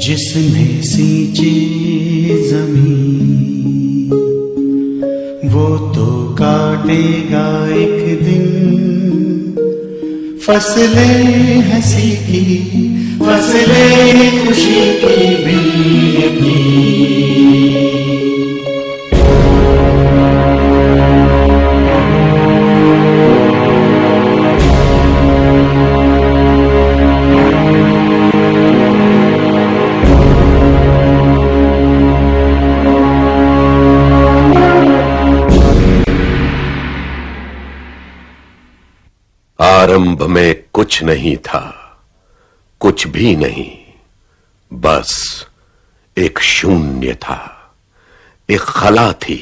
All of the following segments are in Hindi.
जिसने सींची जमीन वो तो काटेगा एक दिन फसलें हंसी की, फसलें खुशी की भी। आरंभ में कुछ नहीं था, कुछ भी नहीं, बस एक शून्य था, एक खला थी।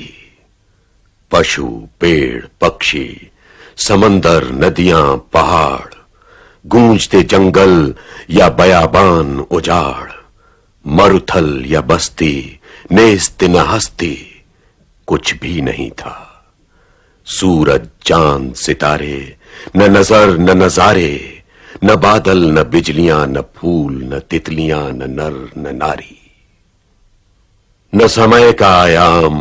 पशु, पेड़, पक्षी, समंदर, नदियां, पहाड़, गूंजते जंगल या बयाबान उजाड़, मरुथल या बस्ती, नेस्त न हस्ती, कुछ भी नहीं था। सूरज, चांद, सितारे, न नजर न नजारे, न बादल न बिजलियां, न फूल न तितलियां, न नर न नारी। न समय का आयाम,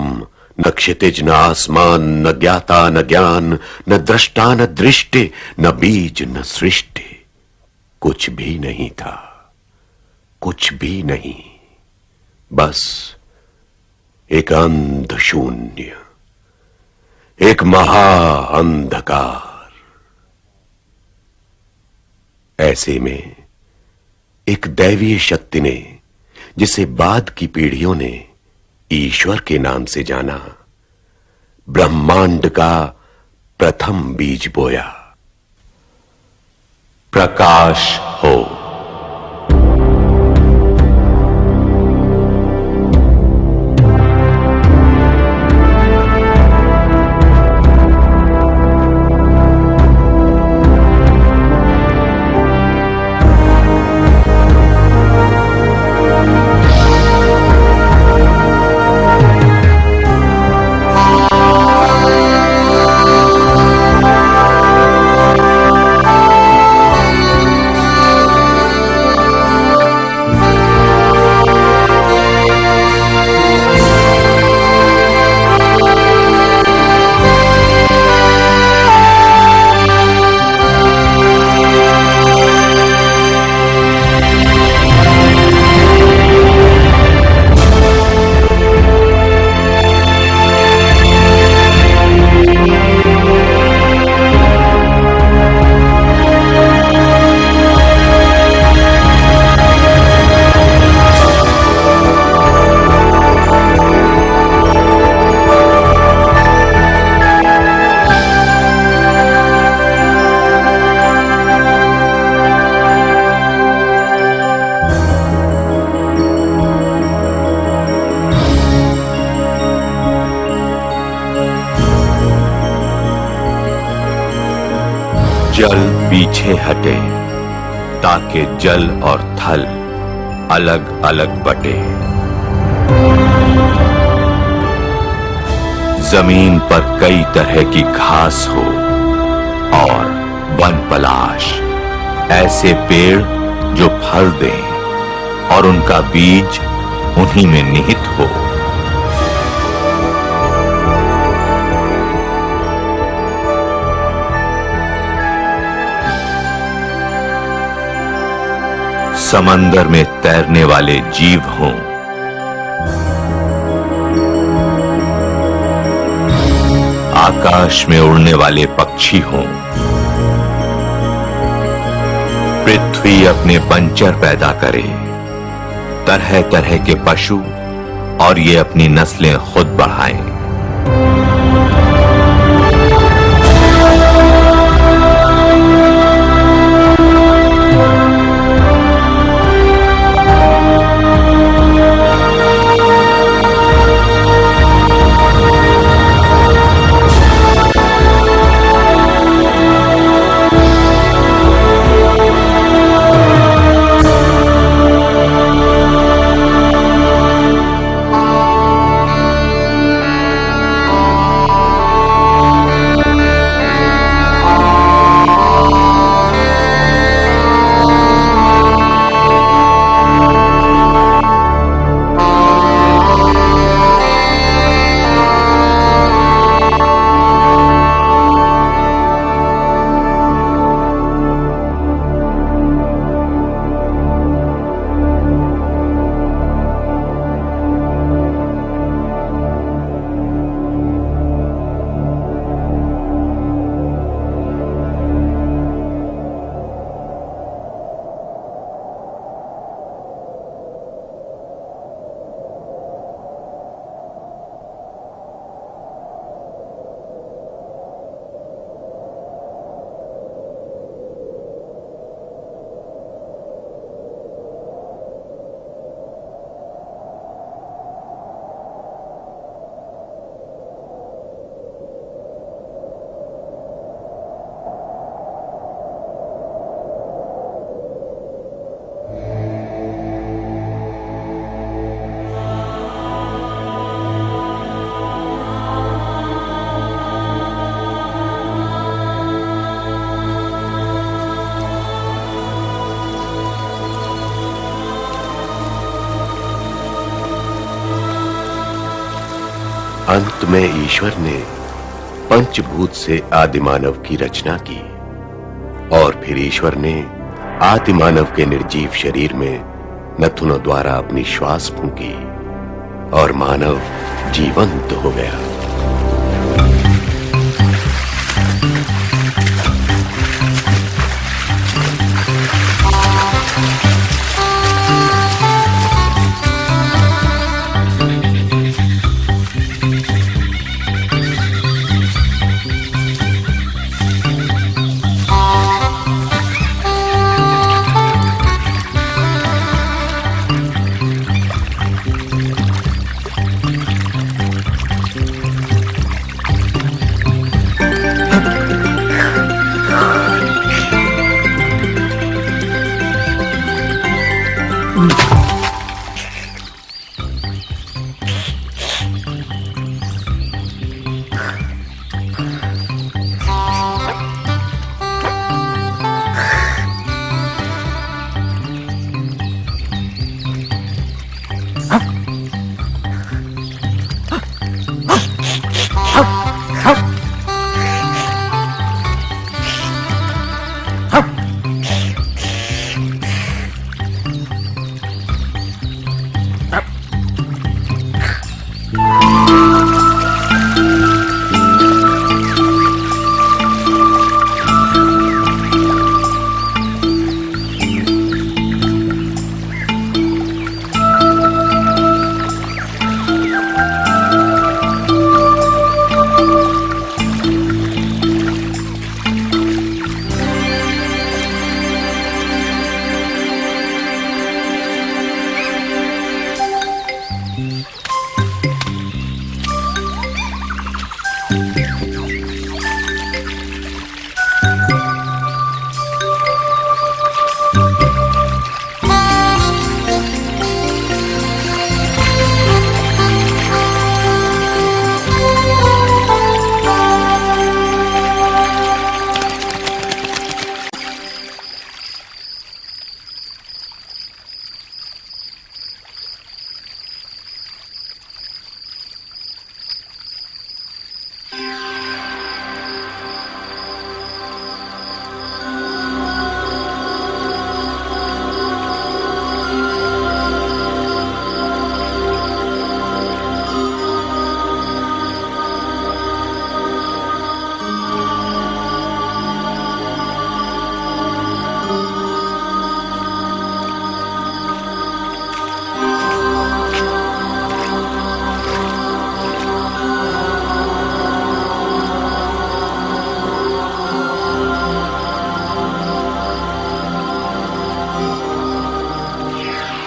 न क्षितिज न आसमान, न ज्ञाता न ज्ञान, न दृष्टा न दृष्टि, न बीज न सृष्टि, कुछ भी नहीं था, कुछ भी नहीं, बस एक अंध शून्य, एक महा अंधकार। ऐसे में एक दैवीय शक्ति ने, जिसे बाद की पीढ़ियों ने ईश्वर के नाम से जाना, ब्रह्मांड का प्रथम बीज बोया। प्रकाश हो। जल पीछे हटे ताकि जल और थल अलग अलग बटे। जमीन पर कई तरह की घास हो और वन पलाश, ऐसे पेड़ जो फल दें और उनका बीज उन्हीं में निहित हो। समंदर में तैरने वाले जीव हों, आकाश में उड़ने वाले पक्षी हों, पृथ्वी अपने पंचर पैदा करे, तरह तरह के पशु, और ये अपनी नस्लें खुद बढ़ाएं। अंत में ईश्वर ने पंचभूत से आदिमानव की रचना की और फिर ईश्वर ने आदिमानव के निर्जीव शरीर में नथुनों द्वारा अपनी श्वास फूंकी और मानव जीवंत हो गया।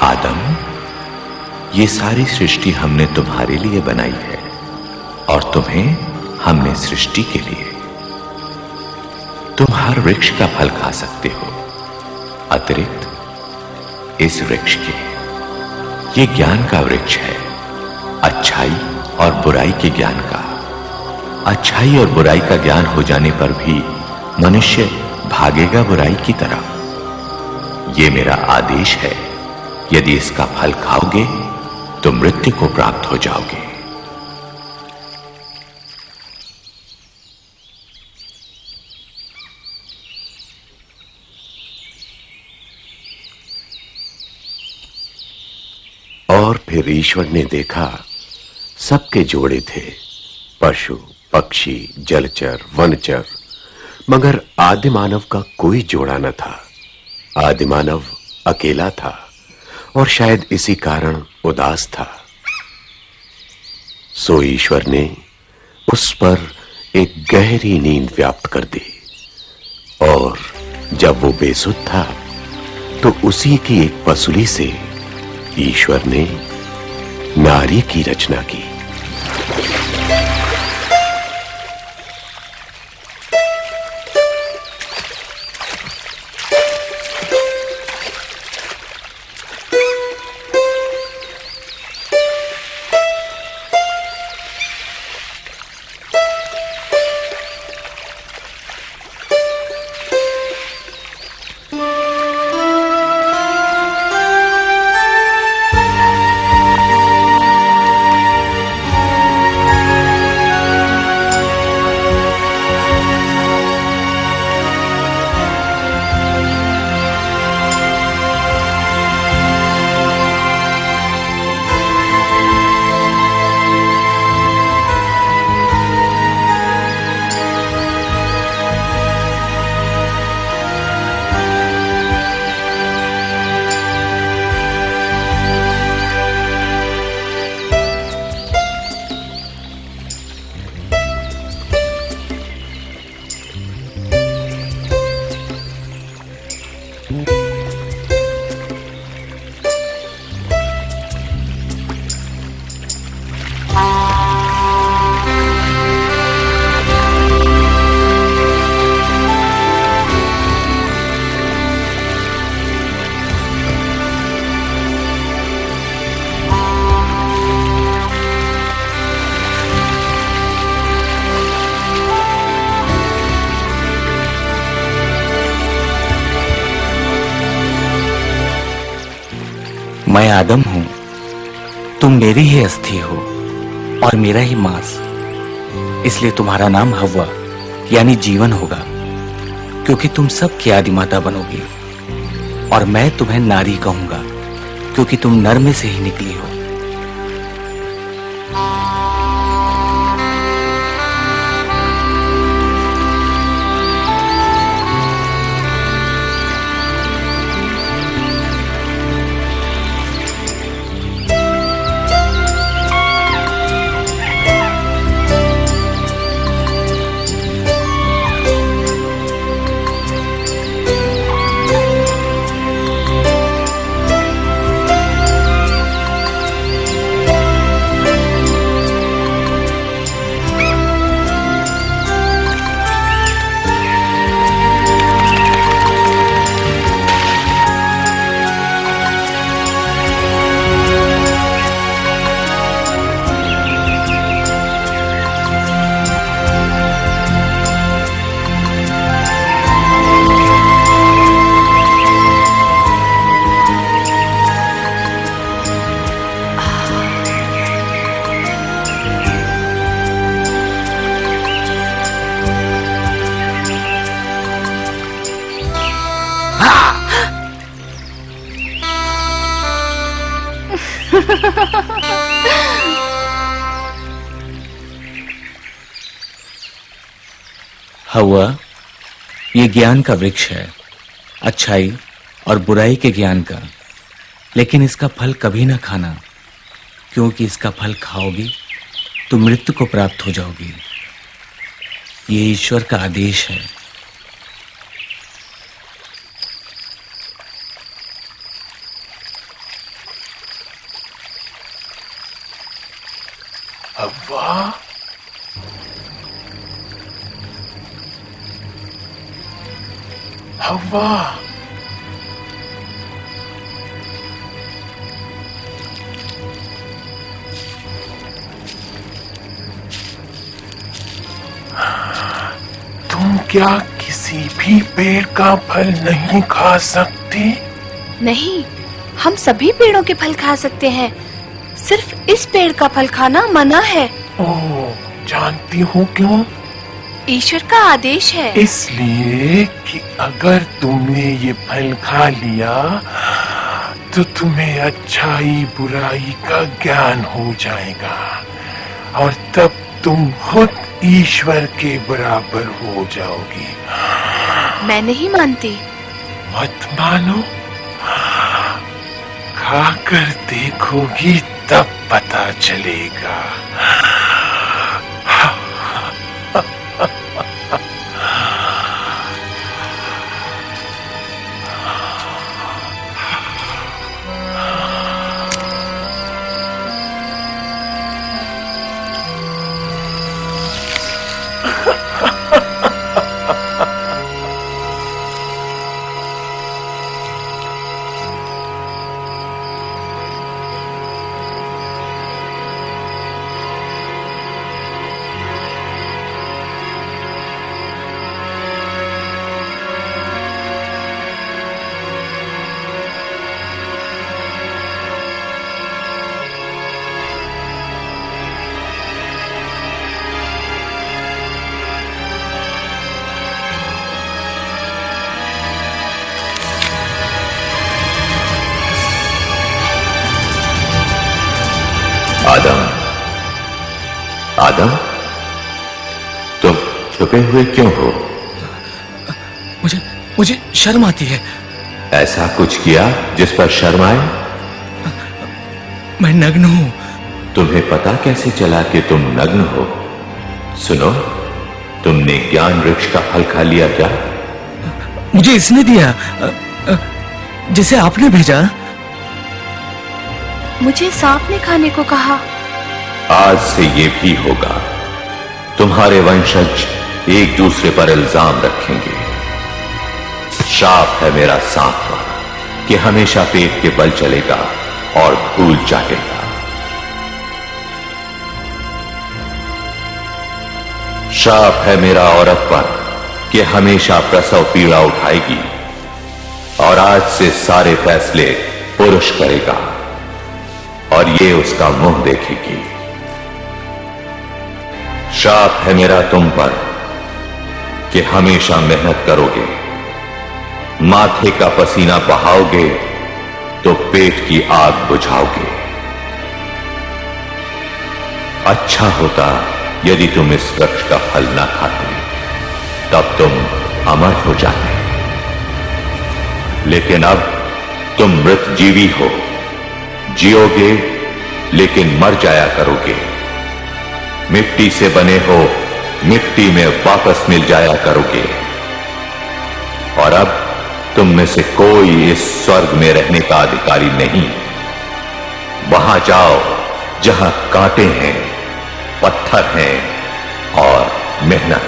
आदम, ये सारी सृष्टि हमने तुम्हारे लिए बनाई है और तुम्हें हमने सृष्टि के लिए। तुम हर वृक्ष का फल खा सकते हो अतिरिक्त इस वृक्ष के। ये ज्ञान का वृक्ष है, अच्छाई और बुराई के ज्ञान का। अच्छाई और बुराई का ज्ञान हो जाने पर भी मनुष्य भागेगा बुराई की तरफ। ये मेरा आदेश है, यदि इसका फल खाओगे तो मृत्यु को प्राप्त हो जाओगे। और फिर ईश्वर ने देखा सबके जोड़े थे, पशु पक्षी जलचर वनचर, मगर आदिमानव का कोई जोड़ा न था। आदिमानव अकेला था और शायद इसी कारण उदास था। सो ईश्वर ने उस पर एक गहरी नींद व्याप्त कर दी और जब वो बेसुध था तो उसी की एक पसुली से ईश्वर ने नारी की रचना की। मैं आदम हूं, तुम मेरी ही अस्थि हो और मेरा ही मांस, इसलिए तुम्हारा नाम हव्वा यानी जीवन होगा, क्योंकि तुम सब की आदिमाता बनोगी। और मैं तुम्हें नारी कहूंगा, क्योंकि तुम नर में से ही निकली हो। हव्वा, ये ज्ञान का वृक्ष है, अच्छाई और बुराई के ज्ञान का, लेकिन इसका फल कभी ना खाना, क्योंकि इसका फल खाओगी तो मृत्यु को प्राप्त हो जाओगी। ये ईश्वर का आदेश है। हव्वा, हव्वा, तुम क्या किसी भी पेड़ का फल नहीं खा सकती? नहीं, हम सभी पेड़ों के फल खा सकते हैं, सिर्फ इस पेड़ का फल खाना मना है। ओह, जानती हो क्यों? ईश्वर का आदेश है। इसलिए कि अगर तुमने ये फल खा लिया तो तुम्हें अच्छाई बुराई का ज्ञान हो जाएगा और तब तुम खुद ईश्वर के बराबर हो जाओगी। मैं नहीं मानती। मत मानो, खाकर देखोगी तब पता चलेगा। आदम, आदम, तुम छुपे हुए क्यों हो? मुझे शर्म आती है। ऐसा कुछ किया जिस पर शर्म आए? मैं नग्न हूं। तुम्हें पता कैसे चला कि तुम नग्न हो? सुनो, तुमने ज्ञान वृक्ष का फल खा लिया क्या? मुझे इसने दिया, जिसे आपने भेजा। मुझे सांप ने खाने को कहा। आज से ये भी होगा। तुम्हारे वंशज एक दूसरे पर इल्जाम रखेंगे। श्राप है मेरा सांप पर कि हमेशा पेट के बल चलेगा और धूल चाटेगा। श्राप है मेरा औरत पर कि हमेशा प्रसव पीड़ा उठाएगी और आज से सारे फैसले पुरुष करेगा। और ये उसका मुंह देखेगी। श्राप है मेरा तुम पर कि हमेशा मेहनत करोगे, माथे का पसीना बहाओगे तो पेट की आग बुझाओगे। अच्छा होता यदि तुम इस वृक्ष का फल ना खाते, तब तुम अमर हो जाते। लेकिन अब तुम मृत जीवी हो, जियोगे लेकिन मर जाया करोगे। मिट्टी से बने हो, मिट्टी में वापस मिल जाया करोगे। और अब तुम में से कोई इस स्वर्ग में रहने का अधिकारी नहीं। वहां जाओ जहां कांटे हैं, पत्थर हैं और मेहनत।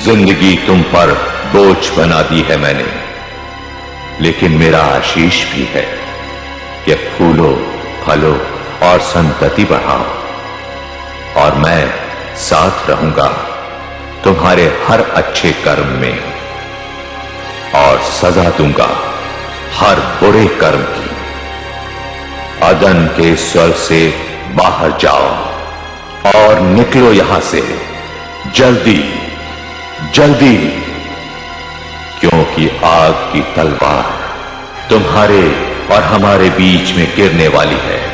जिंदगी तुम पर बोझ बना दी है मैंने, लेकिन मेरा आशीष भी है कि फूलो, फलो और संतति बढ़ाओ। और मैं साथ रहूंगा तुम्हारे हर अच्छे कर्म में और सजा दूंगा हर बुरे कर्म की। अदन के स्वर्ग से बाहर जाओ और निकलो यहां से जल्दी जल्दी, क्योंकि आग की तलवार तुम्हारे और हमारे बीच में गिरने वाली है।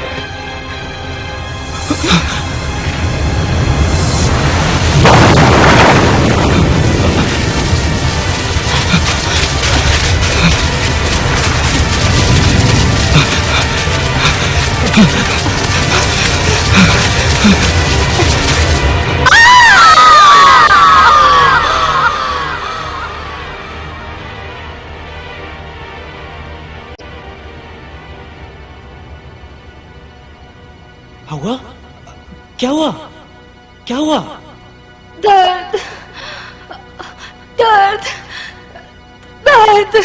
हुआ? क्या हुआ? क्या हुआ? दर्द, दर्द, दर्द।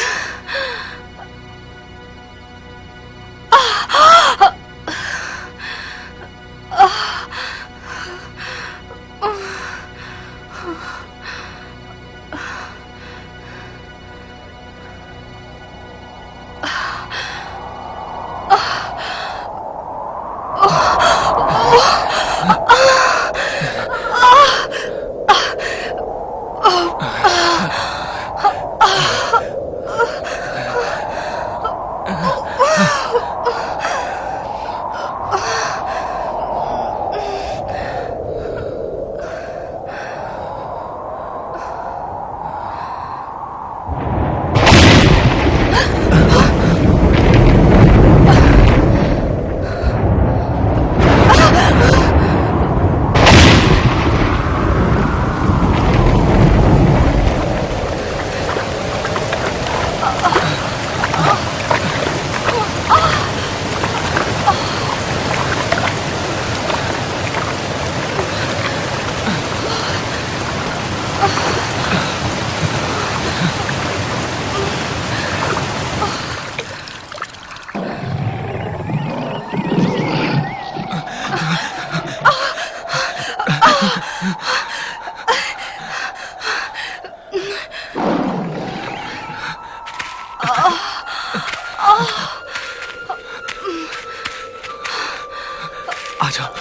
आ जाओ।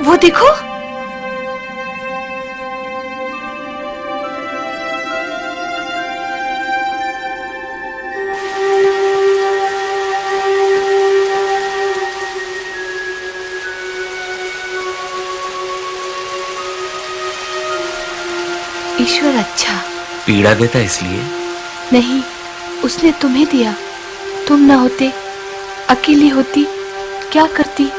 वो देखो, ईश्वर अच्छा। पीड़ा देता इसलिए? नहीं, उसने तुम्हें दिया। तुम ना होते, अकेली होती, क्या करती?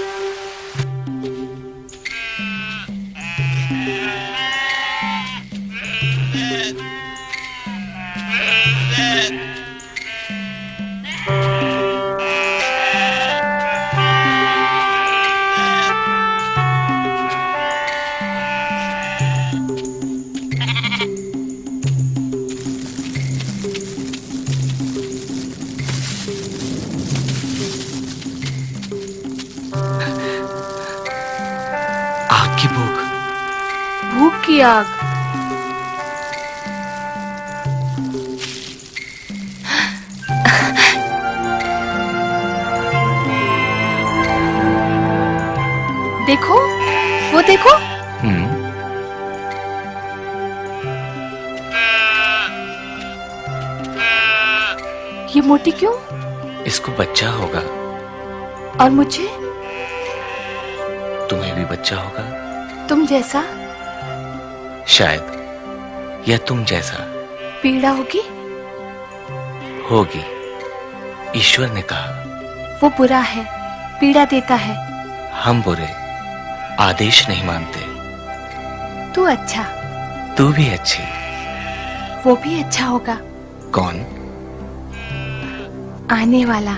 की आग। देखो, वो देखो। ये मोटी क्यों? इसको बच्चा होगा। और मुझे? तुम्हें भी बच्चा होगा। तुम जैसा? शायद, या तुम जैसा। पीड़ा होगी? होगी। ईश्वर ने कहा। वो बुरा है, पीड़ा देता है। हम बुरे, आदेश नहीं मानते। तू अच्छा। तू भी अच्छी। वो भी अच्छा होगा। कौन? आने वाला।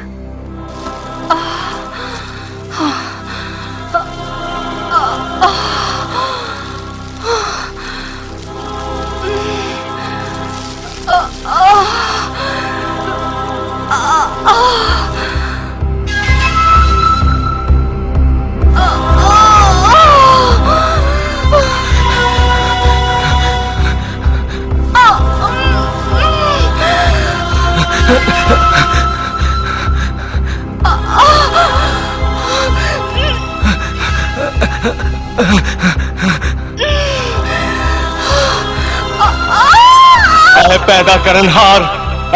ऐ पैदा करनहार,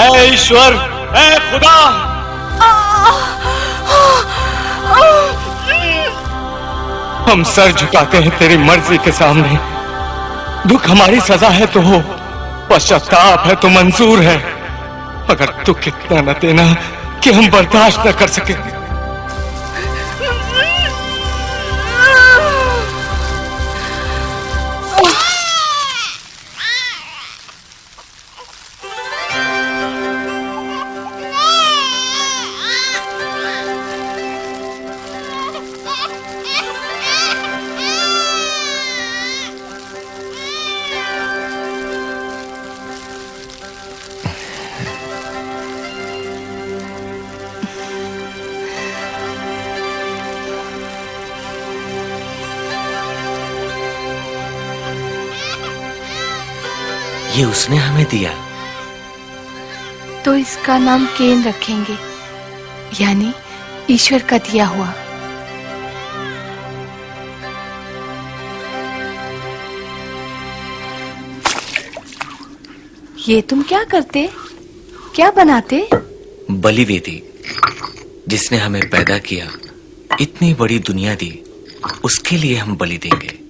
ऐ ईश्वर, ऐ खुदा, हम सर झुकाते हैं तेरी मर्जी के सामने। दुख हमारी सजा है तो हो, पश्चाताप है तो मंजूर है, मगर दुख इतना न देना कि हम बर्दाश्त न कर सके। ये उसने हमें दिया। तो इसका नाम केन रखेंगे, यानी ईश्वर का दिया हुआ। ये तुम क्या करते? क्या बनाते? बलि वेदी। जिसने हमें पैदा किया, इतनी बड़ी दुनिया दी, उसके लिए हम बलि देंगे।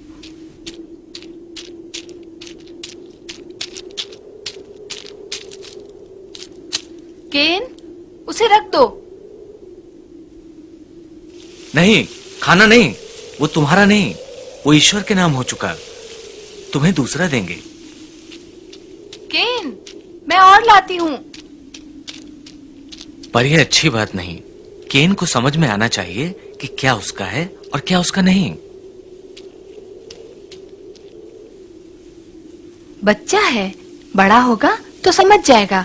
केन, उसे रख दो। नहीं, खाना नहीं, वो तुम्हारा नहीं, वो ईश्वर के नाम हो चुका। तुम्हें दूसरा देंगे। केन, मैं और लाती हूँ। पर यह अच्छी बात नहीं। केन को समझ में आना चाहिए कि क्या उसका है और क्या उसका नहीं। बच्चा है, बड़ा होगा तो समझ जाएगा।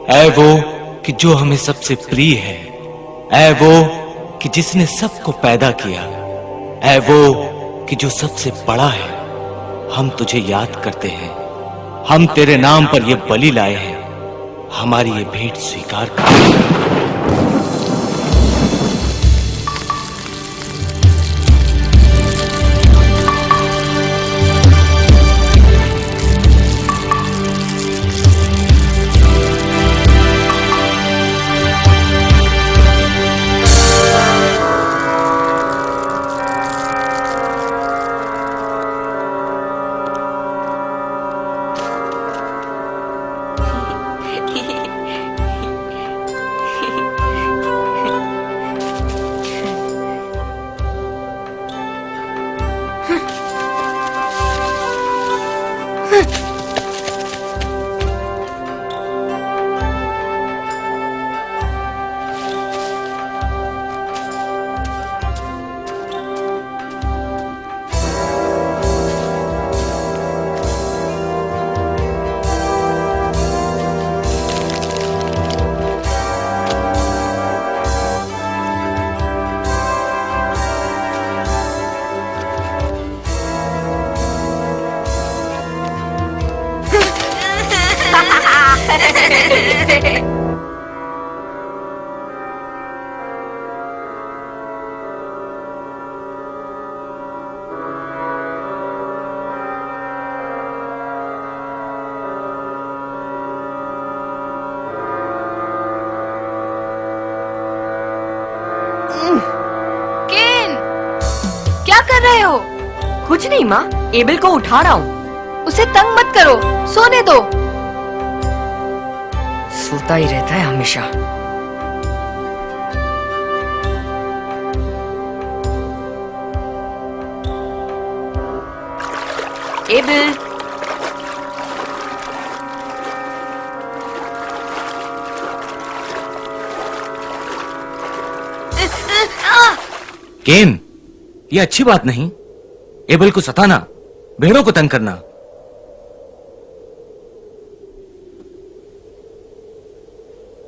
ऐ वो कि जो हमें सबसे प्रिय है, ऐ वो कि जिसने सबको पैदा किया, ऐ वो कि जो सबसे बड़ा है, हम तुझे याद करते हैं। हम तेरे नाम पर ये बलि लाए हैं, हमारी ये भेंट स्वीकार कर। क्या कर रहे हो? कुछ नहीं माँ, एबल को उठा रहा हूँ। उसे तंग मत करो, सोने दो। सोता ही रहता है हमेशा। एबल, केन, ये अच्छी बात नहीं। एबल को सताना, भेड़ों को तंग करना।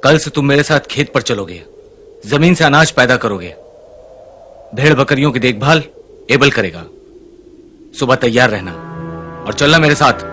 कल से तुम मेरे साथ खेत पर चलोगे, जमीन से अनाज पैदा करोगे। भेड़ बकरियों की देखभाल एबल करेगा। सुबह तैयार रहना और चलना मेरे साथ।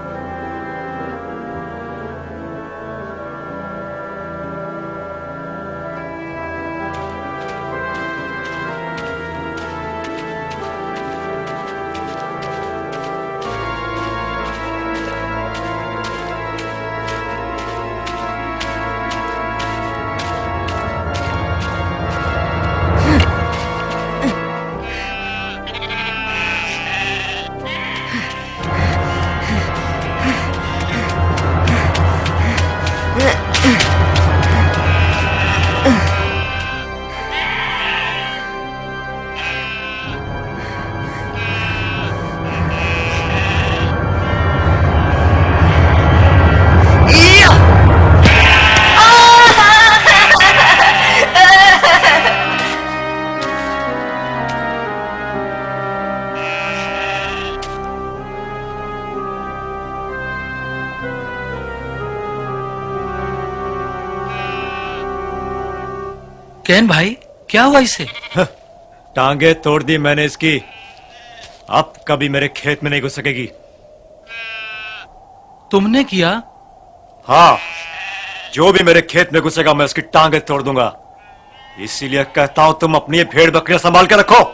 केन भाई, क्या हुआ इसे? टांगे तोड़ दी मैंने इसकी। अब कभी मेरे खेत में नहीं घुस सकेगी। तुमने किया? हाँ, जो भी मेरे खेत में घुसेगा मैं उसकी टांगे तोड़ दूंगा। इसीलिए कहता हूं तुम अपनी ये भेड़ बकरियां संभाल के रखो।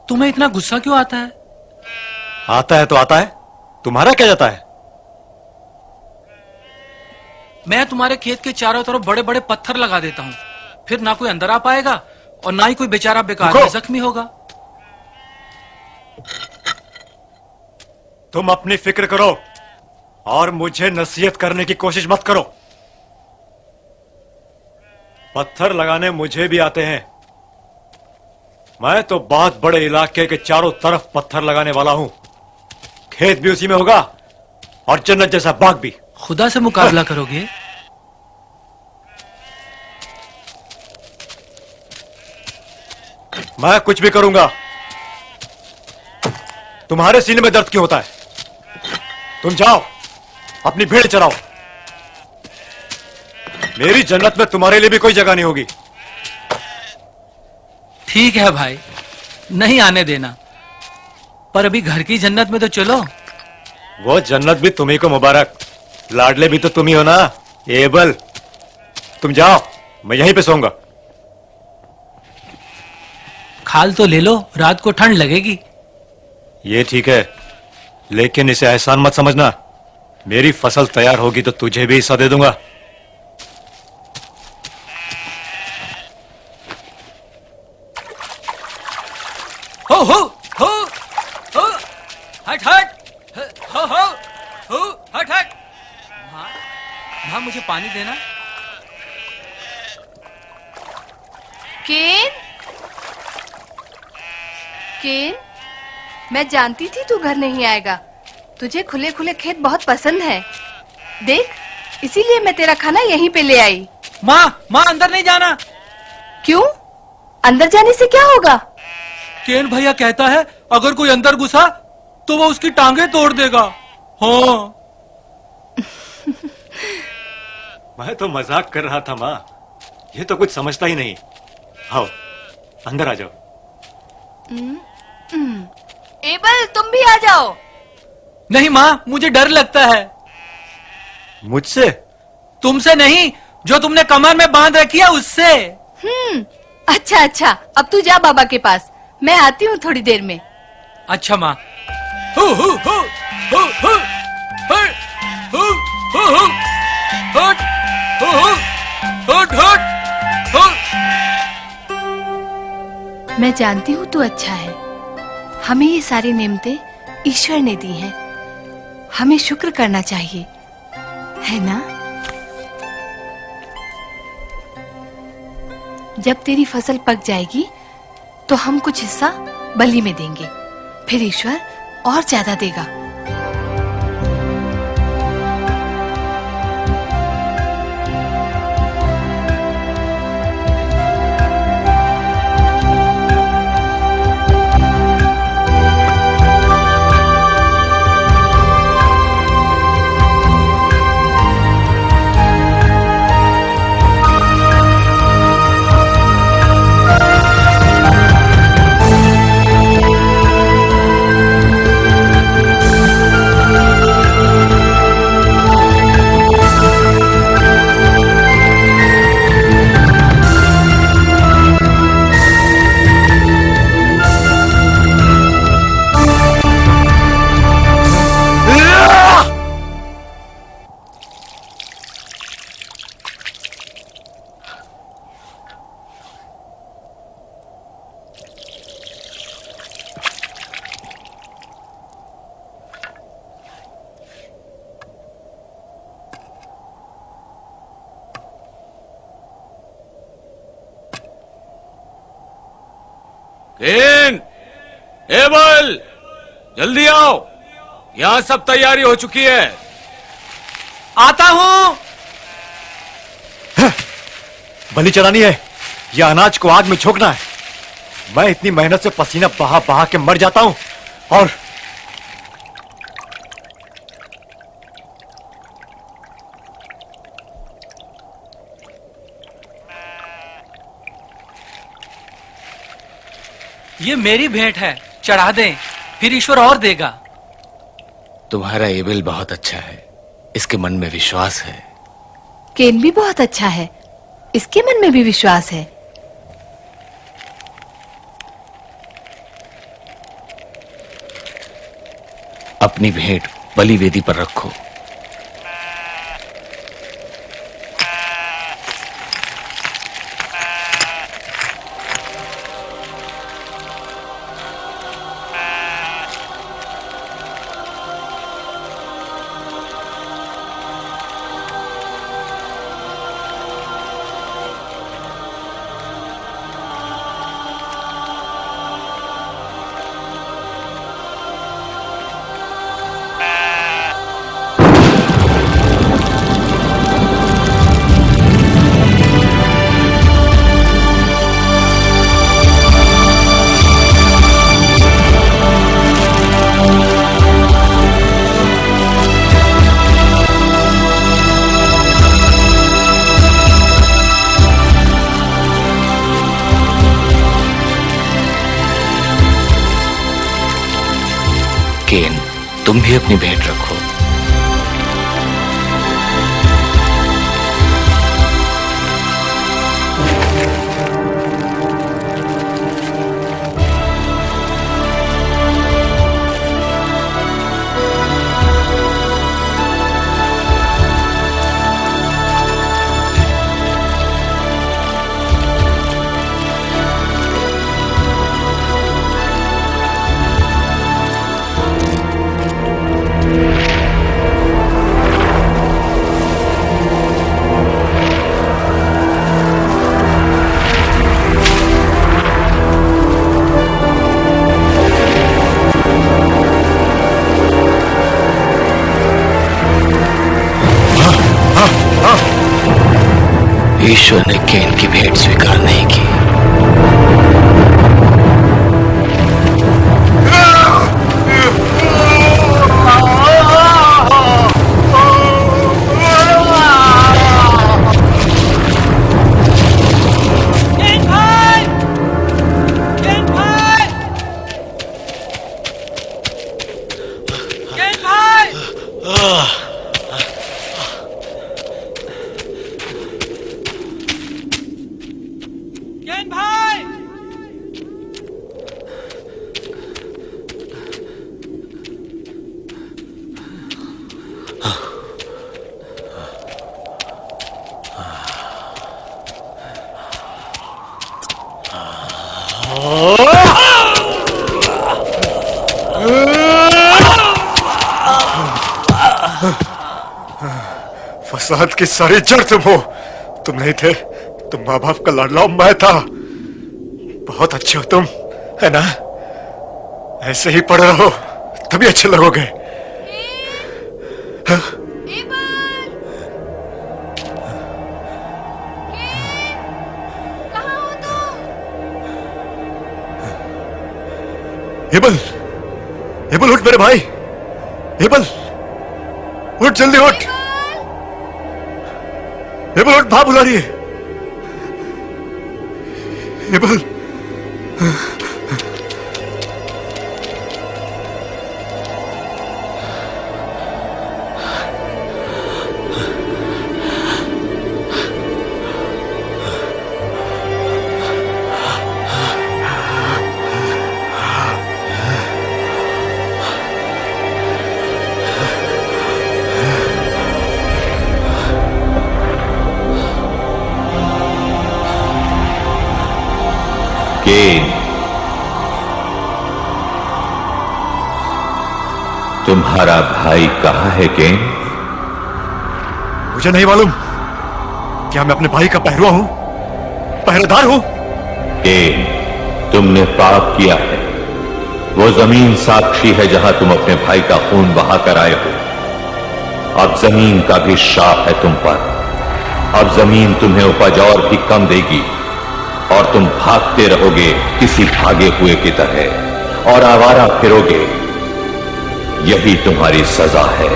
तुम्हें इतना गुस्सा क्यों आता है? आता है तो आता है, तुम्हारा क्या जाता है? मैं तुम्हारे खेत के चारों तरफ बड़े बड़े पत्थर लगा देता हूँ, फिर ना कोई अंदर आ पाएगा और ना ही कोई बेचारा बेकार में जख्मी होगा। तुम अपनी फिक्र करो और मुझे नसीहत करने की कोशिश मत करो। पत्थर लगाने मुझे भी आते हैं। मैं तो बहुत बड़े इलाके के चारों तरफ पत्थर लगाने वाला हूं। खेत भी उसी में होगा और जन्नत जैसा बाग भी। खुदा से मुकाबला करोगे? मैं कुछ भी करूंगा। तुम्हारे सीने में दर्द क्यों होता है? तुम जाओ, अपनी भेड़ चराओ। मेरी जन्नत में तुम्हारे लिए भी कोई जगह नहीं होगी। ठीक है भाई, नहीं आने देना, पर अभी घर की जन्नत में तो चलो। वो जन्नत भी तुम्ही को मुबारक। लाडले भी तो तुम ही हो ना एबल। तुम जाओ, मैं यहीं पे सोऊंगा। खाल तो ले लो, रात को ठंड लगेगी। ये ठीक है, लेकिन इसे एहसान मत समझना। मेरी फसल तैयार होगी तो तुझे भी हिस्सा दे दूंगा। हो हो हो हो, हट हट, हो हो, हट हट। माँ, मुझे पानी देना। केन, केन, मैं जानती थी तू घर नहीं आएगा। तुझे खुले खुले खेत बहुत पसंद है। देख, इसीलिए मैं तेरा खाना यहीं पे ले आई। माँ, अंदर नहीं जाना। क्यों? अंदर जाने से क्या होगा? केन भैया कहता है अगर कोई अंदर घुसा तो वो उसकी टांगे तोड़ देगा। हाँ। मैं तो मजाक कर रहा था माँ, ये तो कुछ समझता ही नहीं। आओ, अंदर आ जाओ। एबल, तुम भी आ जाओ। नहीं माँ, मुझे डर लगता है। मुझसे? तुमसे नहीं, जो तुमने कमर में बांध रखी है उससे। अच्छा अच्छा, अब तू जा बाबा के पास, मैं आती हूँ थोड़ी देर में। अच्छा माँ। हो हो हो हो हो हो हो हो हो हट हो हो हट हट हो मैं जानती हूँ तू अच्छा है। हमें ये सारी नेमतें ईश्वर ने दी हैं। हमें शुक्र करना चाहिए, है ना? जब तेरी फसल पक जाएगी तो हम कुछ हिस्सा बलि में देंगे, फिर ईश्वर और ज्यादा देगा। केन, एबल, जल्दी आओ, यहां सब तैयारी हो चुकी है। आता हूं। बलि चढ़ानी है या अनाज को आग में झोंकना है? मैं इतनी मेहनत से पसीना बहा बहा के मर जाता हूं और ये मेरी भेंट है, चढ़ा दें, फिर ईश्वर और देगा। तुम्हारा एबेल बहुत अच्छा है, इसके मन में विश्वास है। केन भी बहुत अच्छा है, इसके मन में भी विश्वास है। अपनी भेंट बलि वेदी पर रखो। केन, तुम भी अपनी भेंट रखो। ईश्वर ने केन की भेंट स्वीकार नहीं की। फसाद की सारी जड़ तुम हो। तुम नहीं थे, तुम माँ बाप का लाडला मैं था। बहुत अच्छे हो तुम, है ना? ऐसे ही पड़े रहो, तभी अच्छे लगोगे। हाँ? एबल, एबल उठ मेरे भाई, एबल उठ, जल्दी उठ। एबल उठ, मां बुला रही है। एबल, केन, तुम्हारा भाई कहाँ है केन? मुझे नहीं मालूम। क्या मैं अपने भाई का पहरुआ हूं, पहरेदार हूं? केन, तुमने पाप किया है। वो जमीन साक्षी है जहां तुम अपने भाई का खून बहा कर आए हो। अब जमीन का भी श्राप है तुम पर। अब जमीन तुम्हें उपज और भी कम देगी और तुम भागते रहोगे किसी भागे हुए की तरह और आवारा फिरोगे। यही तुम्हारी सजा है।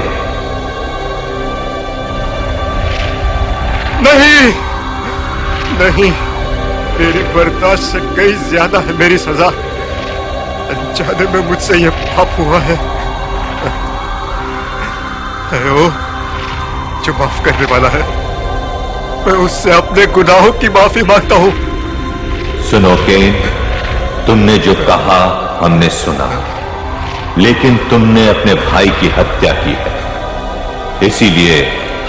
नहीं, नहीं, मेरी बर्दाश्त से कहीं ज्यादा है मेरी सजा। अनजाने में मुझसे यह पाप हुआ है। ओ, जो माफ करने वाला है, मैं उससे अपने गुनाहों की माफी मांगता हूं। सुनो केन, तुमने जो कहा हमने सुना, लेकिन तुमने अपने भाई की हत्या की है, इसीलिए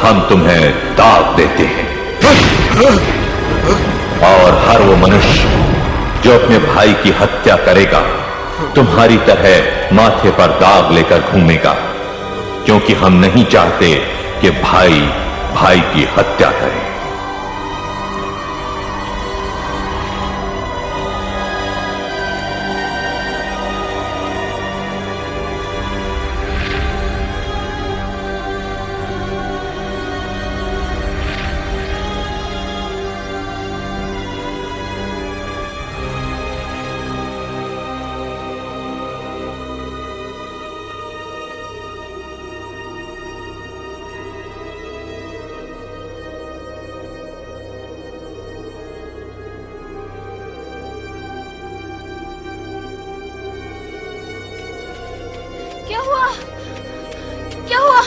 हम तुम्हें दाग देते हैं। और हर वो मनुष्य जो अपने भाई की हत्या करेगा तुम्हारी तरह माथे पर दाग लेकर घूमेगा, क्योंकि हम नहीं चाहते कि भाई भाई की हत्या करे। क्या हुआ? क्या हुआ?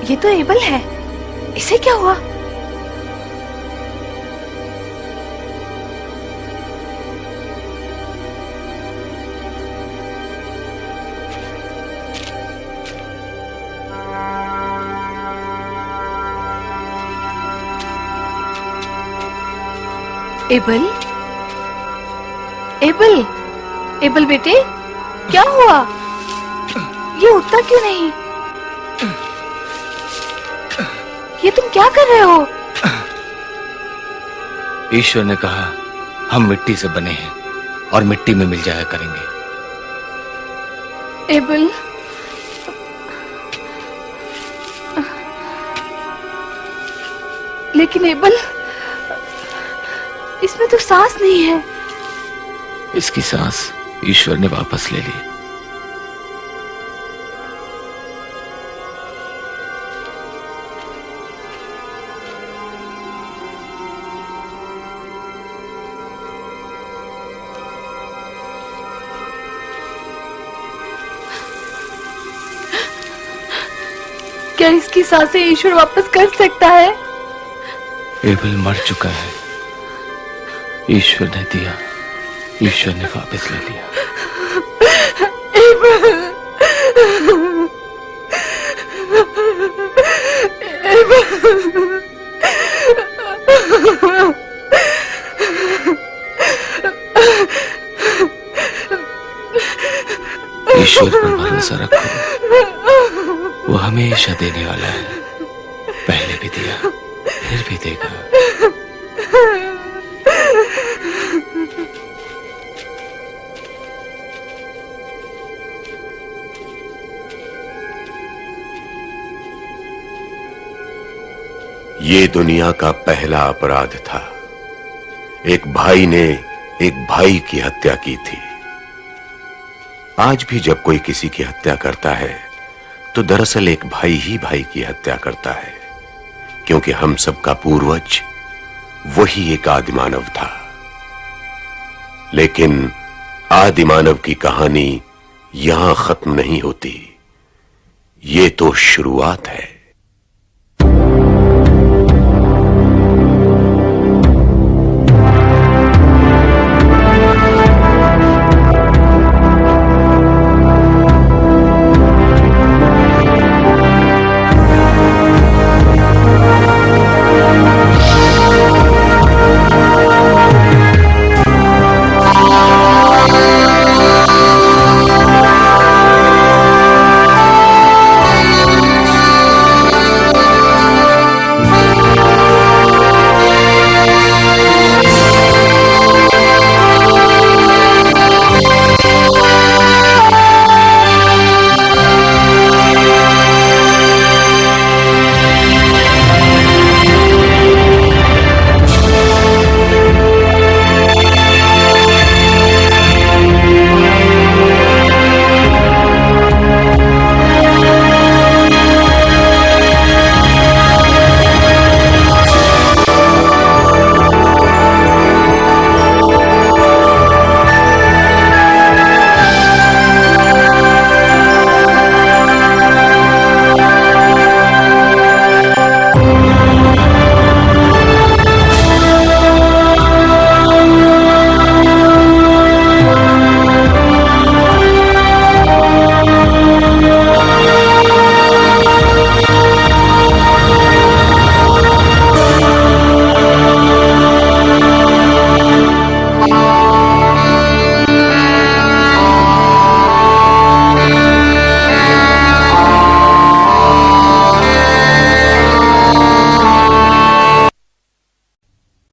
ये तो एबल है, इसे क्या हुआ? एबल, एबल, एबल बेटे, क्या हुआ? ये उठता क्यों नहीं? ये तुम क्या कर रहे हो? ईश्वर ने कहा हम मिट्टी से बने हैं और मिट्टी में मिल जाया करेंगे। एबल, लेकिन एबल, इसमें तो सांस नहीं है। इसकी सांस ईश्वर ने वापस ले ली। क्या इसकी सांसें ईश्वर वापस कर सकता है? एबल मर चुका है। ईश्वर ने दिया, ईश्वर ने वापस ले लिया। ईश्वर पर भरोसा रखो, वो हमेशा देने वाला है। पहले भी दिया, फिर भी देगा। ये दुनिया का पहला अपराध था। एक भाई ने एक भाई की हत्या की थी। आज भी जब कोई किसी की हत्या करता है तो दरअसल एक भाई ही भाई की हत्या करता है, क्योंकि हम सबका पूर्वज वही एक आदिमानव था। लेकिन आदिमानव की कहानी यहां खत्म नहीं होती। ये तो शुरुआत है।